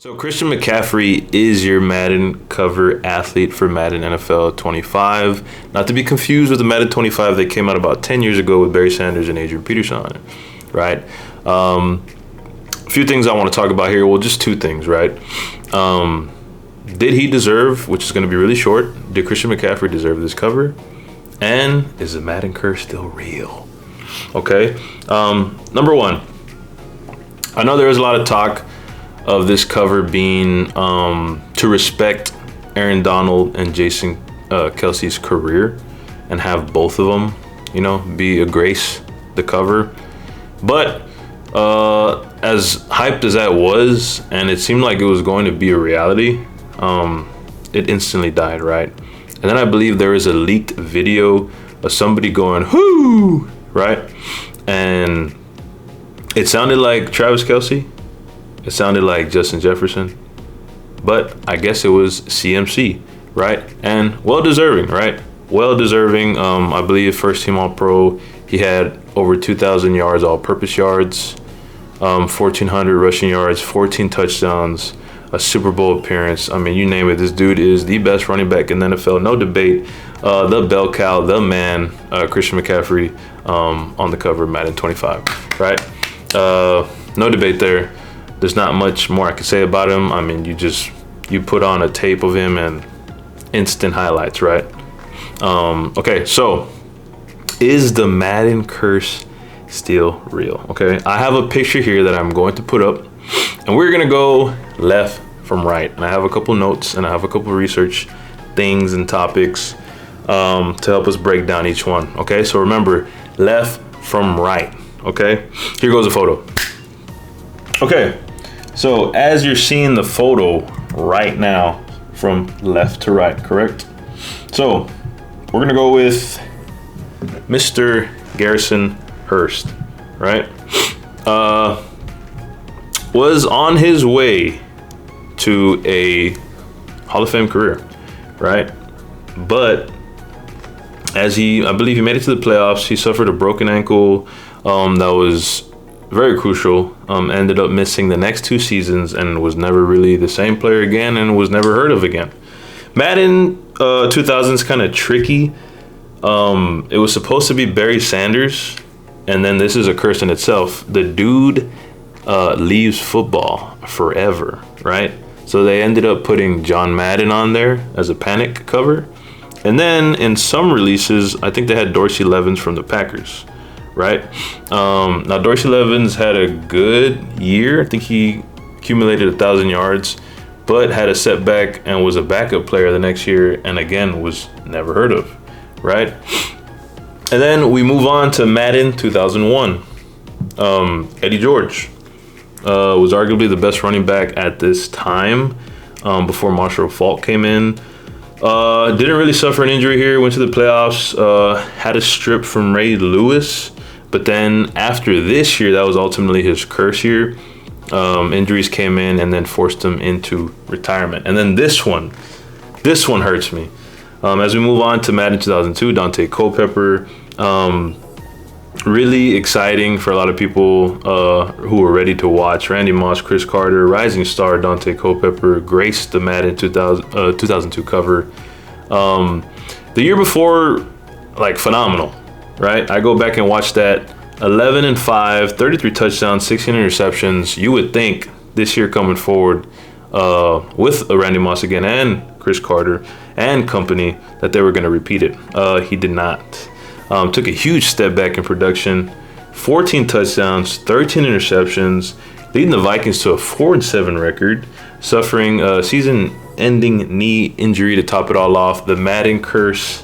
So Christian McCaffrey is your Madden cover athlete for Madden NFL 25. Not to be confused with the Madden 25 that came out about 10 years ago with Barry Sanders and Adrian Peterson on it, right? A few things I want to talk about here. Well, just two things, right? Did he deserve, which is going to be really short, did Christian McCaffrey deserve this cover? And is the Madden curse still real? Okay. Number one, I know there was a lot of talk of this cover being to respect Aaron Donald and Jason Kelce's career and have both of them, be a grace the cover. But as hyped as that was, and it seemed like it was going to be a reality, it instantly died, right? And then I believe there is a leaked video of somebody going, "Whoo!" right? And it sounded like Travis Kelce. It sounded like Justin Jefferson, but I guess it was CMC, right? And well-deserving, right? Well-deserving. I believe first-team All-Pro. He had over 2,000 yards, all-purpose yards, 1,400 rushing yards, 14 touchdowns, a Super Bowl appearance. I mean, you name it. This dude is the best running back in the NFL. No debate. The bell cow, the man, Christian McCaffrey, on the cover of Madden 25, right? No debate there. There's not much more I can say about him. I mean, you put on a tape of him and instant highlights, right? Okay, so is the Madden curse still real? Okay, I have a picture here that I'm going to put up, and we're gonna go left from right. And I have a couple notes and I have a couple research things and topics to help us break down each one. Okay, so remember, left from right. Okay, here goes a photo. Okay. So as you're seeing the photo right now from left to right, correct? So we're gonna go with Mr. Garrison Hurst, right? Was on his way to a Hall of Fame career, right? But I believe he made it to the playoffs. He suffered a broken ankle that was very crucial. Ended up missing the next 2 seasons and was never really the same player again and was never heard of again. Madden 2000 is kind of tricky. It was supposed to be Barry Sanders, and then this is a curse in itself. The dude leaves football forever, right? So they ended up putting John Madden on there as a panic cover. And then in some releases, I think they had Dorsey Levens from the Packers, right? Now Dorsey Levens had a good year. I think he accumulated 1,000 yards, but had a setback and was a backup player the next year, and again was never heard of, right? And then we move on to Madden 2001. Eddie George was arguably the best running back at this time, before Marshall Faulk came in. Didn't really suffer an injury here. Went to the playoffs. Had a strip from Ray Lewis. But then after this year, that was ultimately his curse year. Injuries came in and then forced him into retirement. And then this one hurts me. As we move on to Madden 2002, Dante Culpepper. Really exciting for a lot of people who were ready to watch. Randy Moss, Chris Carter, rising star Dante Culpepper graced the Madden 2002 cover. The year before, phenomenal. Right, I go back and watch that. 11-5, 33 touchdowns, 16 interceptions. You would think this year coming forward with Randy Moss again and Chris Carter and company that they were going to repeat it. He did not. Took a huge step back in production. 14 touchdowns, 13 interceptions, leading the Vikings to a 4-7 record, suffering a season-ending knee injury to top it all off. The Madden curse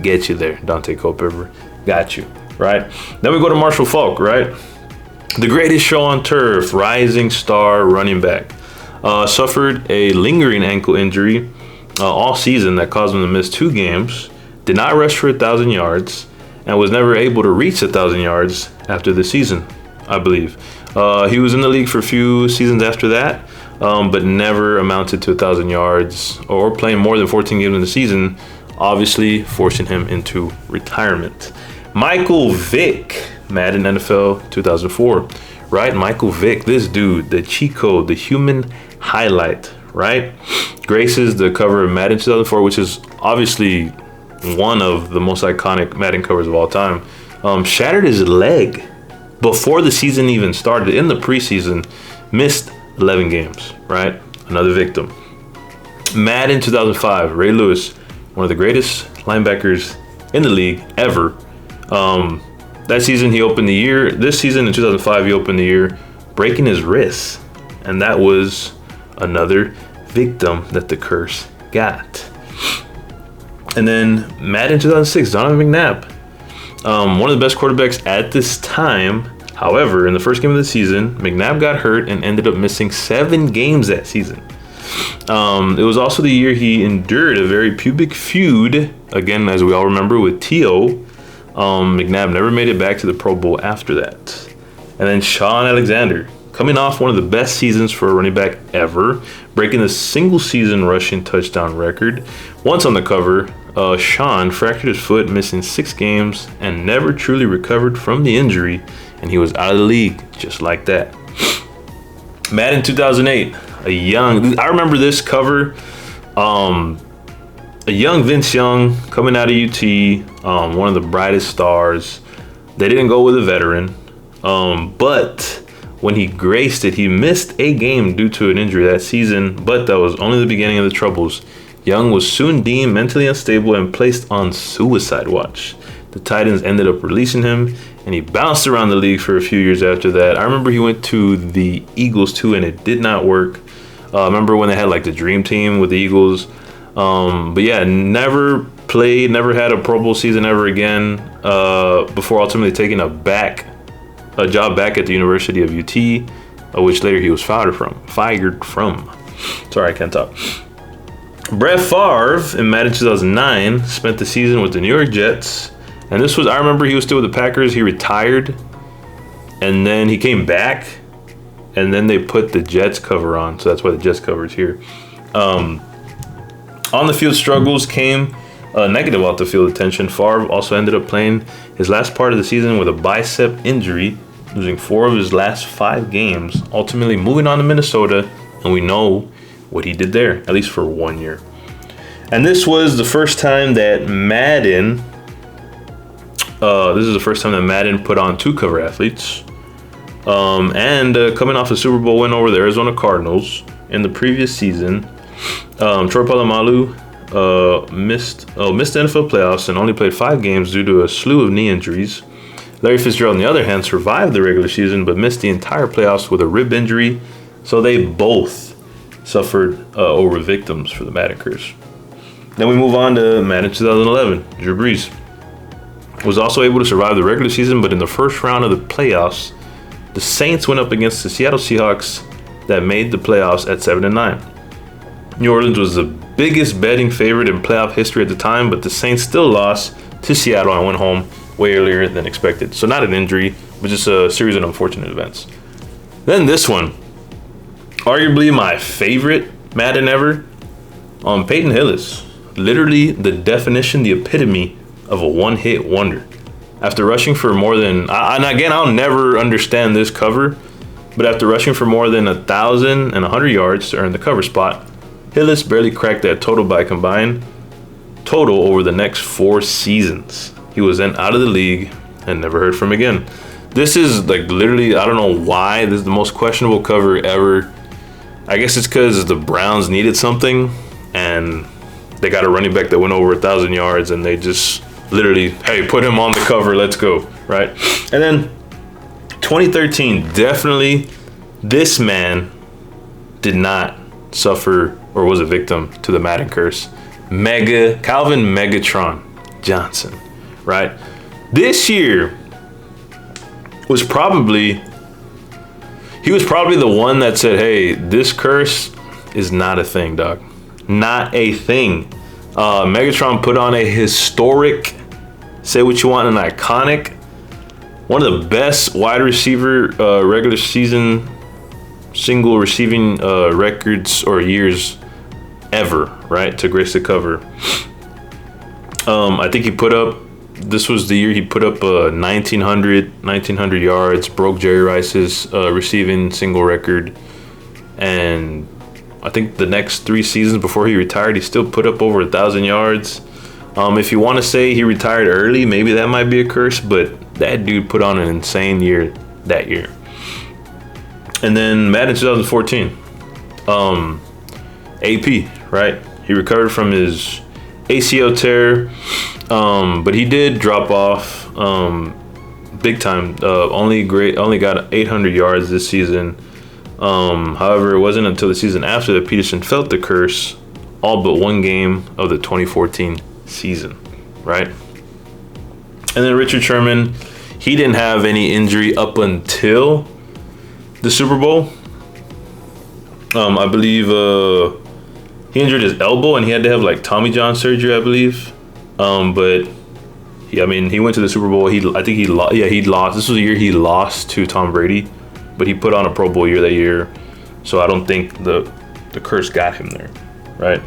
gets you there, Dante Culpepper. Got you, right? Then we go to Marshall Faulk, right? The greatest show on turf, rising star running back. Suffered a lingering ankle injury all season that caused him to miss 2 games. Did not rush for 1,000 yards and was never able to reach 1,000 yards after the season, I believe. He was in the league for a few seasons after that, but never amounted to 1,000 yards or playing more than 14 games in the season, obviously forcing him into retirement. Michael Vick, Madden NFL 2004. right? Michael Vick, this dude, the cheat code, the human highlight, right? Graces the cover of Madden 2004, which is obviously one of the most iconic Madden covers of all time. Shattered his leg before the season even started. In the preseason, missed 11 games, right? Another victim. Madden 2005, Ray Lewis, one of the greatest linebackers in the league ever. That season he opened the year. This season in 2005 he opened the year breaking his wrist, and that was another victim that the curse got. And then Madden 2006, Donovan McNabb, one of the best quarterbacks at this time. However, in the first game of the season, McNabb got hurt and ended up missing 7 games that season. It was also the year he endured a very pubic feud, again, as we all remember, with T.O. McNabb never made it back to the Pro Bowl after that. And then Sean Alexander, coming off one of the best seasons for a running back ever, breaking the single season rushing touchdown record. Once on the cover, Sean fractured his foot, missing 6 games, and never truly recovered from the injury, and he was out of the league just like that. Madden 2008, I remember this cover, a young Vince Young coming out of UT, one of the brightest stars. They didn't go with a veteran, but when he graced it, he missed a game due to an injury that season, but that was only the beginning of the troubles. Young was soon deemed mentally unstable and placed on suicide watch. The Titans ended up releasing him, and he bounced around the league for a few years after that. I remember he went to the Eagles too, and it did not work. I remember when they had like the dream team with the Eagles. But yeah, never played, never had a Pro Bowl season ever again, before ultimately taking a job back at the University of UT, which later he was fired from. Sorry, I can't talk. Brett Favre in Madden 2009 spent the season with the New York Jets, and I remember he was still with the Packers. He retired, and then he came back, and then they put the Jets cover on, so that's why the Jets cover is here. On the field struggles came negative off the field attention. Favre also ended up playing his last part of the season with a bicep injury, losing 4 of his last 5 games, ultimately moving on to Minnesota, and we know what he did there, at least for 1 year. And this was the first time that Madden put on 2 cover athletes. Coming off a Super Bowl win over the Arizona Cardinals in the previous season, Troy Polamalu missed the NFL playoffs and only played 5 games due to a slew of knee injuries. Larry Fitzgerald, on the other hand, survived the regular season but missed the entire playoffs with a rib injury. So they both suffered or were victims for the Madden curse. Then we move on to Madden 2011. Drew Brees was also able to survive the regular season, but in the first round of the playoffs, the Saints went up against the Seattle Seahawks that made the playoffs at 7-9. New Orleans was the biggest betting favorite in playoff history at the time, but the Saints still lost to Seattle and went home way earlier than expected. So not an injury, but just a series of unfortunate events. Then this one, arguably my favorite Madden ever, Peyton Hillis. Literally the definition, the epitome of a one-hit wonder. After rushing for more than, and again, I'll never understand this cover, but after rushing for more than 1,100 yards to earn the cover spot, Hillis barely cracked that total by combined total over the next 4 seasons. He was then out of the league and never heard from again. This is like literally, I don't know why, this is the most questionable cover ever. I guess it's because the Browns needed something and they got a running back that went over 1,000 yards and they just literally, hey, put him on the cover, let's go, right? And then 2013, definitely this man did not suffer or was a victim to the Madden curse. Calvin Megatron Johnson, right? This year was probably the one that said, hey, this curse is not a thing, dog. Not a thing. Megatron put on a historic, say what you want, an iconic, one of the best wide receiver regular season single receiving records or years ever, right, to grace the cover. I think he put up This was the year he put up 1,900 yards, broke Jerry Rice's receiving single record, and I think the next 3 seasons before he retired, he still put up over 1,000 yards. If you want to say he retired early, maybe that might be a curse, but that dude put on an insane year that year. And then Madden 2014, AP, right? He recovered from his ACL tear, but he did drop off big time. Only got 800 yards this season. However, it wasn't until the season after that Peterson felt the curse, all but 1 game of the 2014 season, right? And then Richard Sherman, he didn't have any injury up until the Super Bowl. I believe he injured his elbow and he had to have like Tommy John surgery, I believe. But he went to the Super Bowl. He lost. This was the year he lost to Tom Brady, but he put on a Pro Bowl year that year. So I don't think the curse got him there, right?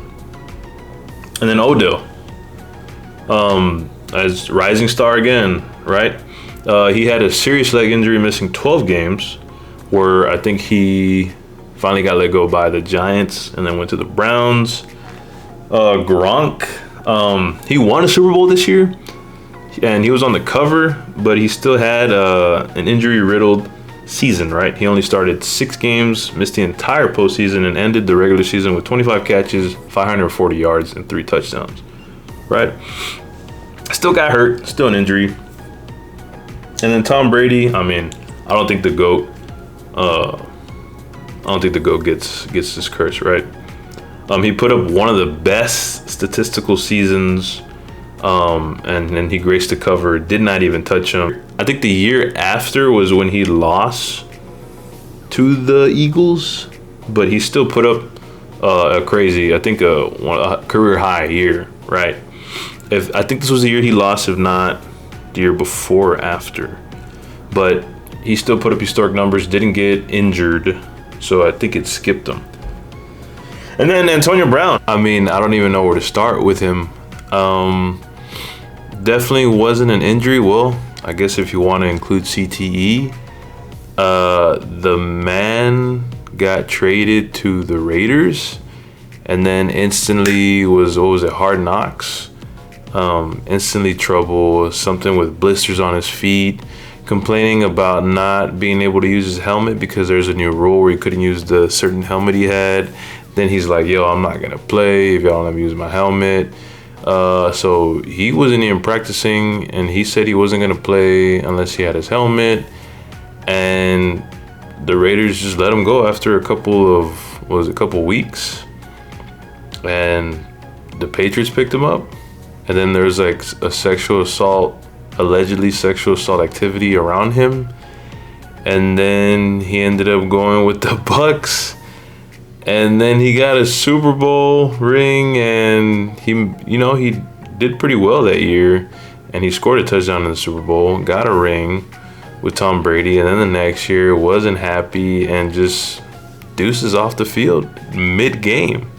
And then Odell, as rising star again, right? He had a serious leg injury, missing 12 games, where I think he finally got let go by the Giants and then went to the Browns. Gronk, he won a Super Bowl this year, and he was on the cover, but he still had an injury-riddled season, right? He only started 6 games, missed the entire postseason, and ended the regular season with 25 catches, 540 yards, and 3 touchdowns, right? Still got hurt, still an injury. And then Tom Brady, I don't think the GOAT gets this curse, right? He put up one of the best statistical seasons, and then he graced the cover, did not even touch him. I think the year after was when he lost to the Eagles, but he still put up a crazy, I think a career high year, right? I think this was the year he lost, if not the year before or after. But he still put up historic numbers, didn't get injured, so I think it skipped him. And then Antonio Brown. I don't even know where to start with him. Definitely wasn't an injury. Well, I guess if you want to include CTE, the man got traded to the Raiders, and then instantly was Hard Knocks. Instantly trouble, something with blisters on his feet, complaining about not being able to use his helmet because there's a new rule where he couldn't use the certain helmet he had. Then he's like, yo, I'm not gonna play if y'all don't let me use my helmet. So he wasn't even practicing, and he said he wasn't gonna play unless he had his helmet. And the Raiders just let him go after a couple weeks, and the Patriots picked him up. And then there's like allegedly sexual assault activity around him. And then he ended up going with the Bucks. And then he got a Super Bowl ring, and he did pretty well that year. And he scored a touchdown in the Super Bowl, got a ring with Tom Brady. And then the next year wasn't happy and just deuces off the field mid-game.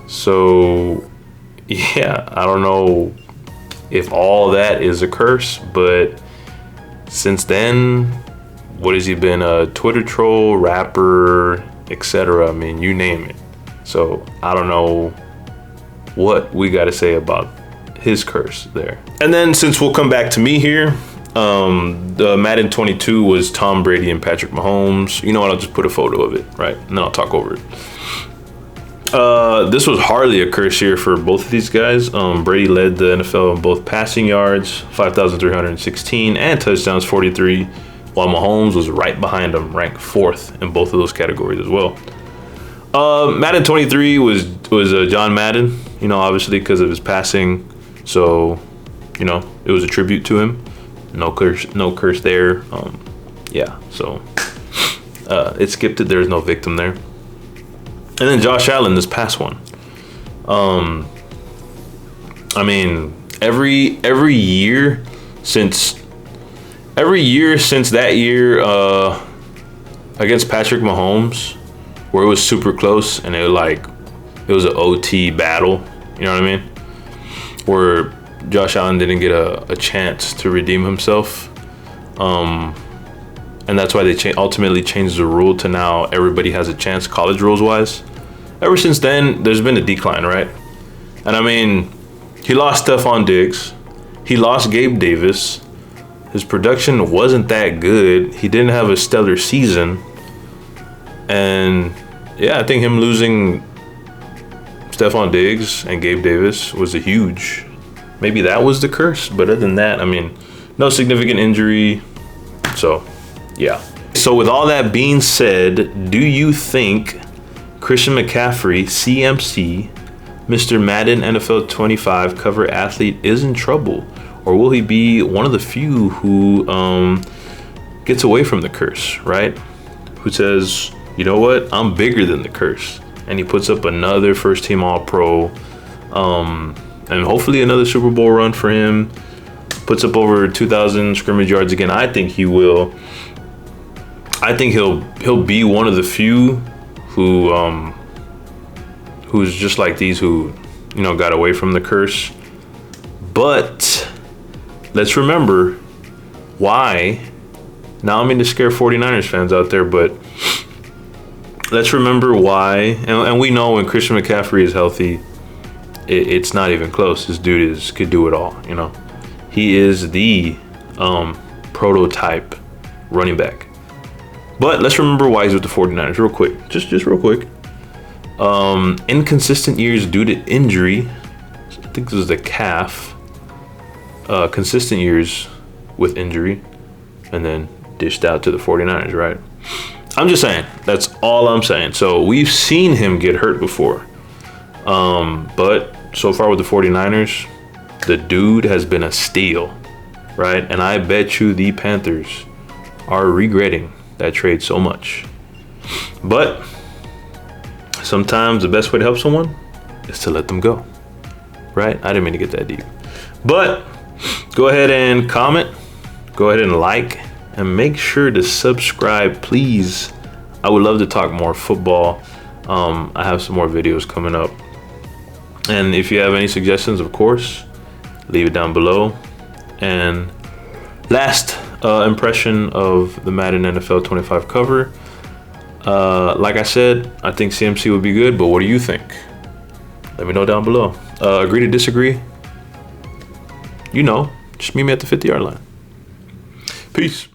So yeah, I don't know if all that is a curse, but since then, what has he been? A Twitter troll, rapper, etc. You name it. So I don't know what we got to say about his curse there. And then since we'll come back to me here, the Madden 22 was Tom Brady and Patrick Mahomes. You know what? I'll just put a photo of it, right? And then I'll talk over it. This was hardly a curse year for both of these guys. Brady led the NFL in both passing yards, 5,316, and touchdowns, 43, while Mahomes was right behind him, ranked 4th in both of those categories as well. Madden 23 was John Madden, obviously because of his passing. So, it was a tribute to him. No curse there. So it skipped it. There's no victim there. And then Josh Allen, this past one. Every year since that year against Patrick Mahomes, where it was super close and it was an OT battle, you know what I mean? Where Josh Allen didn't get a chance to redeem himself. And that's why they ultimately changed the rule to now everybody has a chance, college rules wise. Ever since then, there's been a decline, right? And I mean, he lost Stephon Diggs. He lost Gabe Davis. His production wasn't that good. He didn't have a stellar season. And yeah, I think him losing Stephon Diggs and Gabe Davis was a huge, maybe that was the curse. But other than that, I mean, no significant injury. So, yeah. So with all that being said, do you think Christian McCaffrey, CMC, Mr. Madden NFL 25 cover athlete is in trouble? Or will he be one of the few who gets away from the curse, right? Who says, you know what, I'm bigger than the curse. And he puts up another first team All-Pro, and hopefully another Super Bowl run for him. Puts up over 2,000 scrimmage yards again. I think he will. I think he'll be one of the few who's just like these who, you know, got away from the curse. But let's remember why. Now, I mean to scare 49ers fans out there, but let's remember why. And we know when Christian McCaffrey is healthy, it's not even close. This dude could do it all, you know. He is the prototype running back. But let's remember why he's with the 49ers real quick. Just real quick. Inconsistent years due to injury. I think this was the calf. Consistent years with injury. And then dished out to the 49ers, right? I'm just saying. That's all I'm saying. So we've seen him get hurt before. But so far with the 49ers, the dude has been a steal, right? And I bet you the Panthers are regretting that trade so much. But sometimes the best way to help someone is to let them go, right? I didn't mean to get that deep. But go ahead and comment. Go ahead and like. And make sure to subscribe, please. I would love to talk more football. I have some more videos coming up. And if you have any suggestions, of course, leave it down below. And last impression of the Madden NFL 25 cover. Like I said, I think CMC would be good, but what do you think? Let me know down below. Agree to disagree? You know, just meet me at the 50-yard line. Peace.